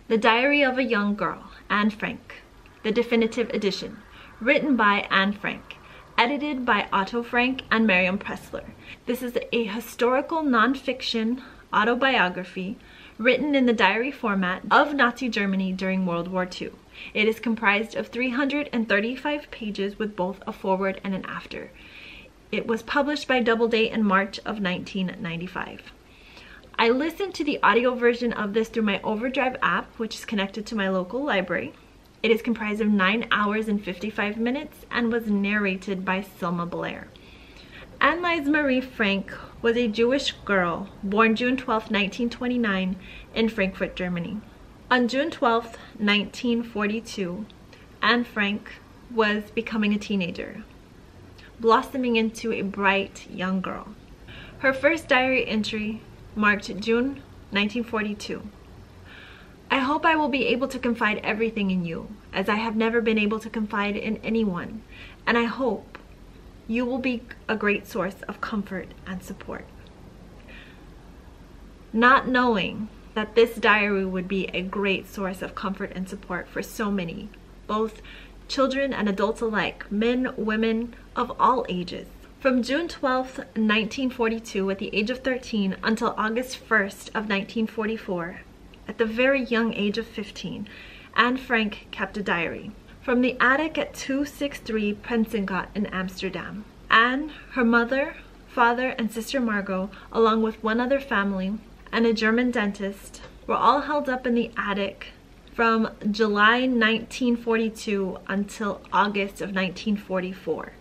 The Diary of a Young Girl, Anne Frank, the definitive edition, written by Anne Frank, edited by Otto Frank and Miriam Pressler. This is a historical non-fiction autobiography written in the diary format of Nazi Germany during World War II. It is comprised of 335 pages with both a foreword and an after. It was published by Doubleday in March of 1995. I listened to the audio version of this through my Overdrive app, which is connected to my local library. It is comprised of 9 hours and 55 minutes and was narrated by Selma Blair. Anneliese Marie Frank was a Jewish girl born June 12, 1929 in Frankfurt, Germany. On June 12, 1942, Anne Frank was becoming a teenager, blossoming into a bright young girl. Her first diary entry marked June 1942. I hope I will be able to confide everything in you, as I have never been able to confide in anyone, and I hope you will be a great source of comfort and support. Not knowing that this diary would be a great source of comfort and support for so many, both children and adults alike, men, women of all ages. From June 12, 1942, at the age of 13, until August 1st of 1944, at the very young age of 15, Anne Frank kept a diary. From the attic at 263 Prinsengracht in Amsterdam. Anne, her mother, father, and sister Margot, along with one other family and a German dentist, were all held up in the attic from July 1942 until August of 1944.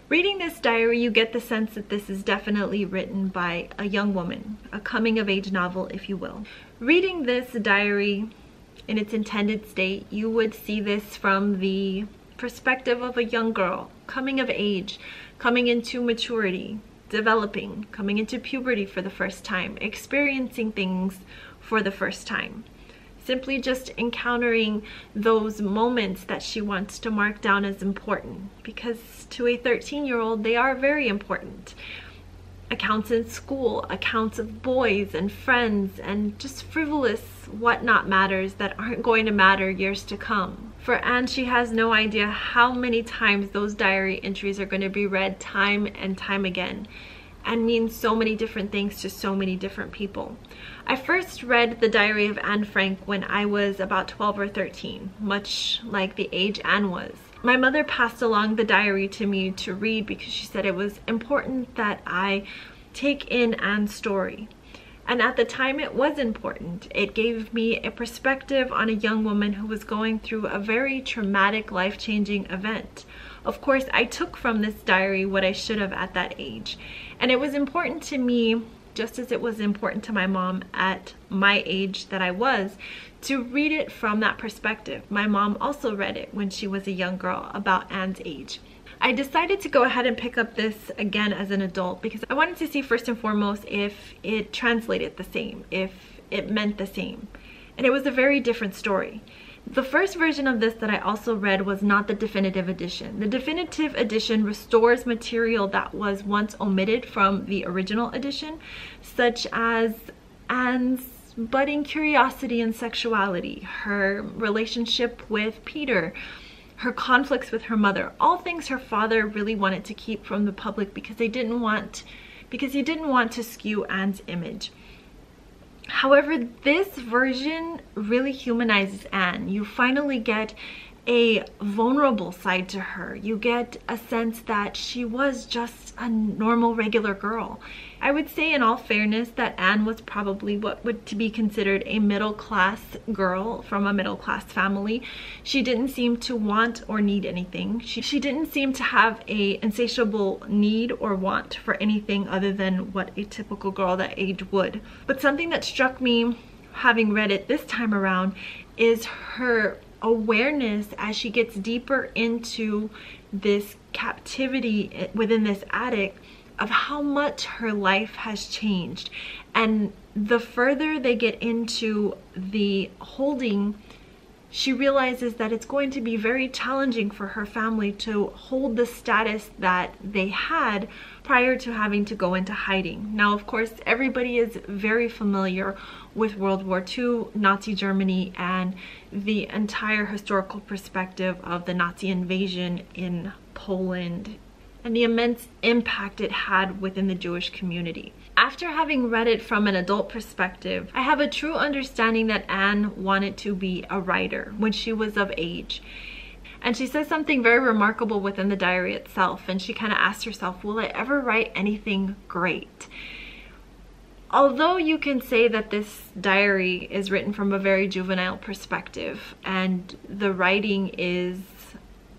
Reading this diary, you get the sense that this is definitely written by a young woman, a coming-of-age novel, if you will. Reading this diary in its intended state, you would see this from the perspective of a young girl, coming of age, coming into maturity, developing, coming into puberty for the first time, experiencing things for the first time. Simply just encountering those moments that she wants to mark down as important, because to a 13-year-old, they are very important. Accounts in school, accounts of boys and friends, and just frivolous whatnot matters that aren't going to matter years to come. For Anne, she has no idea how many times those diary entries are going to be read time and time again, and mean so many different things to so many different people. I first read the Diary of Anne Frank when I was about 12 or 13, much like the age Anne was. My mother passed along the diary to me to read because she said it was important that I take in Anne's story. And at the time it was important. It gave me a perspective on a young woman who was going through a very traumatic, life-changing event. Of course, I took from this diary what I should have at that age. And it was important to me, just as it was important to my mom at my age that I was, to read it from that perspective. My mom also read it when she was a young girl, about Anne's age. I decided to go ahead and pick up this again as an adult because I wanted to see first and foremost if it translated the same, if it meant the same. And it was a very different story. The first version of this that I also read was not the definitive edition. The definitive edition restores material that was once omitted from the original edition, such as Anne's budding curiosity and sexuality, her relationship with Peter, her conflicts with her mother, all things her father really wanted to keep from the public because he didn't want to skew Anne's image. However, this version really humanizes Anne. You finally get a vulnerable side to her. You get a sense that she was just a normal, regular girl. I would say in all fairness that Anne was probably what would to be considered a middle-class girl from a middle-class family. She didn't seem to want or need anything. She didn't seem to have a insatiable need or want for anything other than what a typical girl that age would. But something that struck me having read it this time around is her awareness as she gets deeper into this captivity within this attic of how much her life has changed. And the further they get into the holding, she realizes that it's going to be very challenging for her family to hold the status that they had prior to having to go into hiding. Now, of course, everybody is very familiar with World War II, Nazi Germany, and the entire historical perspective of the Nazi invasion in Poland and the immense impact it had within the Jewish community. After having read it from an adult perspective, I have a true understanding that Anne wanted to be a writer when she was of age. And she says something very remarkable within the diary itself, and she kind of asked herself, will I ever write anything great? Although you can say that this diary is written from a very juvenile perspective, and the writing is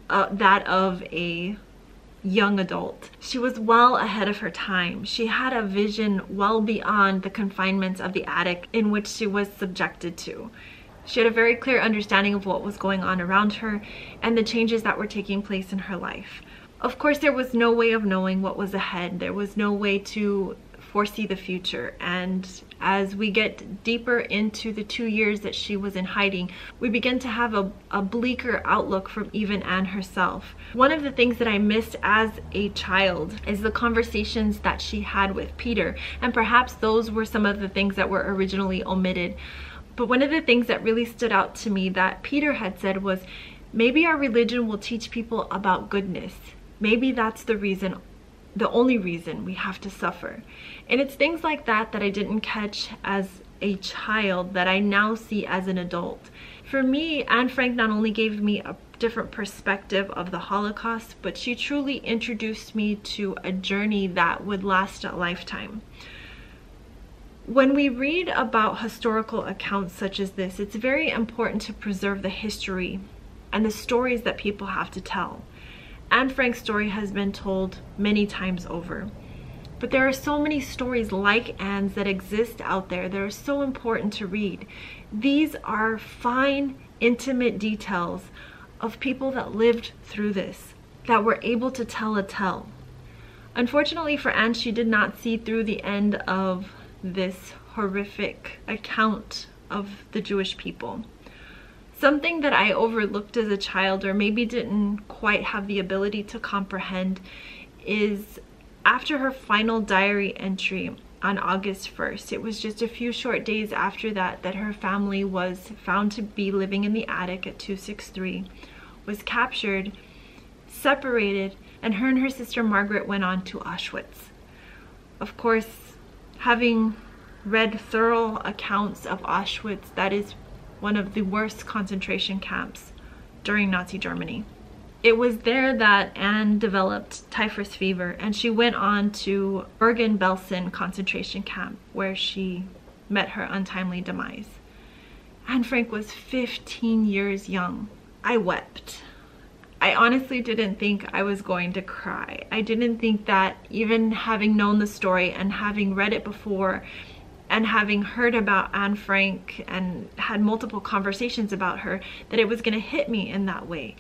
that of a young adult, she was well ahead of her time. She had a vision well beyond the confinements of the attic in which she was subjected to. She had a very clear understanding of what was going on around her and the changes that were taking place in her life. Of course, there was no way of knowing what was ahead. There was no way to foresee the future, and as we get deeper into the 2 years that she was in hiding, we begin to have a bleaker outlook from even Anne herself. One of the things that I missed as a child is the conversations that she had with Peter, and perhaps those were some of the things that were originally omitted. But one of the things that really stood out to me that Peter had said was, maybe our religion will teach people about goodness. Maybe that's the reason, the only reason we have to suffer. And it's things like that that I didn't catch as a child that I now see as an adult. For me, Anne Frank not only gave me a different perspective of the Holocaust, but she truly introduced me to a journey that would last a lifetime. When we read about historical accounts such as this, it's very important to preserve the history and the stories that people have to tell. Anne Frank's story has been told many times over. But there are so many stories like Anne's that exist out there that are so important to read. These are fine, intimate details of people that lived through this, that were able to tell a tale. Unfortunately for Anne, she did not see through the end of this horrific account of the Jewish people. Something that I overlooked as a child, or maybe didn't quite have the ability to comprehend, is after her final diary entry on August 1st, it was just a few short days after that that her family was found to be living in the attic at 263, was captured, separated, and her sister Margaret went on to Auschwitz. Of course, having read thorough accounts of Auschwitz, that is one of the worst concentration camps during Nazi Germany. It was there that Anne developed typhus fever, and she went on to Bergen-Belsen concentration camp, where she met her untimely demise. Anne Frank was 15 years young. I wept. I honestly didn't think I was going to cry. I didn't think that, even having known the story and having read it before and having heard about Anne Frank and had multiple conversations about her, that it was going to hit me in that way.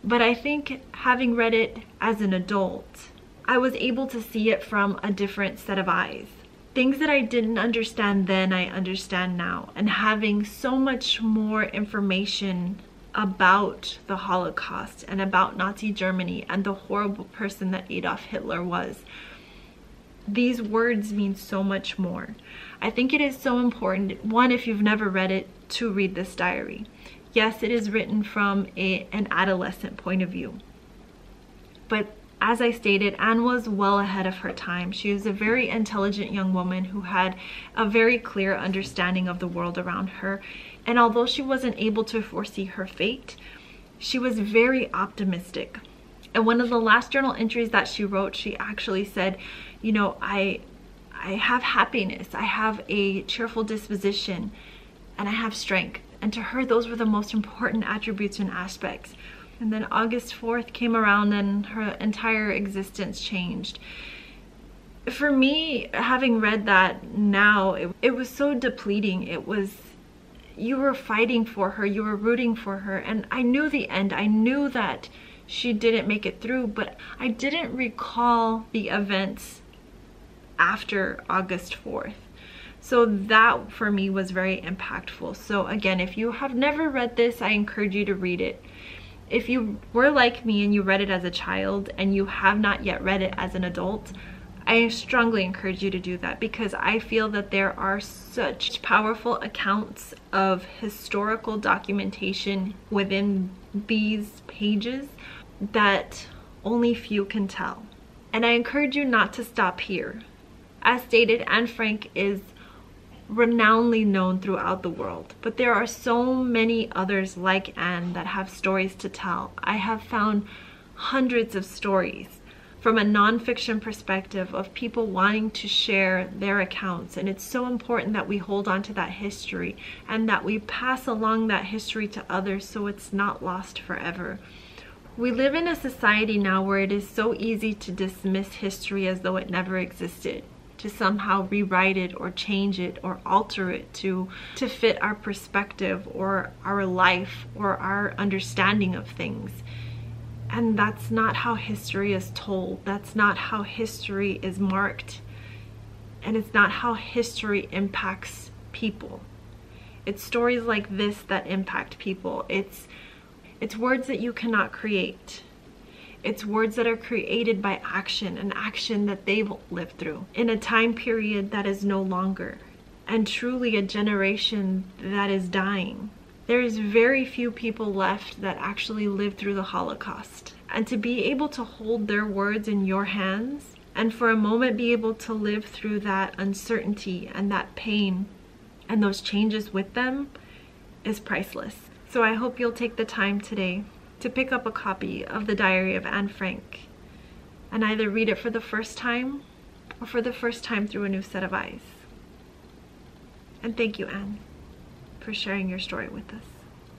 But I think having read it as an adult, I was able to see it from a different set of eyes. Things that I didn't understand then, I understand now. And having so much more information about the Holocaust and about Nazi Germany and the horrible person that Adolf Hitler was, these words mean so much more. I think it is so important, one, if you've never read it, to read this diary. Yes, it is written from an adolescent point of view. But as I stated, Anne was well ahead of her time. She was a very intelligent young woman who had a very clear understanding of the world around her. And although she wasn't able to foresee her fate, she was very optimistic. And one of the last journal entries that she wrote, she actually said, you know, I have happiness, I have a cheerful disposition, and I have strength. And to her, those were the most important attributes and aspects. And then August 4th came around and her entire existence changed. For me, having read that now, it was so depleting. It was, you were fighting for her, you were rooting for her, and I knew the end. I knew that she didn't make it through, but I didn't recall the events after August 4th. So that for me was very impactful. So again, if you have never read this, I encourage you to read it. If you were like me and you read it as a child and you have not yet read it as an adult, I strongly encourage you to do that, because I feel that there are such powerful accounts of historical documentation within these pages that only few can tell. And I encourage you not to stop here. As stated, Anne Frank is renownedly known throughout the world, but there are so many others like Anne that have stories to tell. I have found hundreds of stories from a nonfiction perspective of people wanting to share their accounts, and it's so important that we hold on to that history and that we pass along that history to others so it's not lost forever. We live in a society now where it is so easy to dismiss history as though it never existed, to somehow rewrite it or change it or alter it to fit our perspective or our life or our understanding of things. And that's not how history is told. That's not how history is marked. And it's not how history impacts people. It's stories like this that impact people. It's words that you cannot create. It's words that are created by action, an action that they've lived through in a time period that is no longer, and truly a generation that is dying. There's very few people left that actually lived through the Holocaust. And to be able to hold their words in your hands and for a moment be able to live through that uncertainty and that pain and those changes with them is priceless. So I hope you'll take the time today to pick up a copy of the Diary of Anne Frank and either read it for the first time or for the first time through a new set of eyes. And thank you, Anne, for sharing your story with us.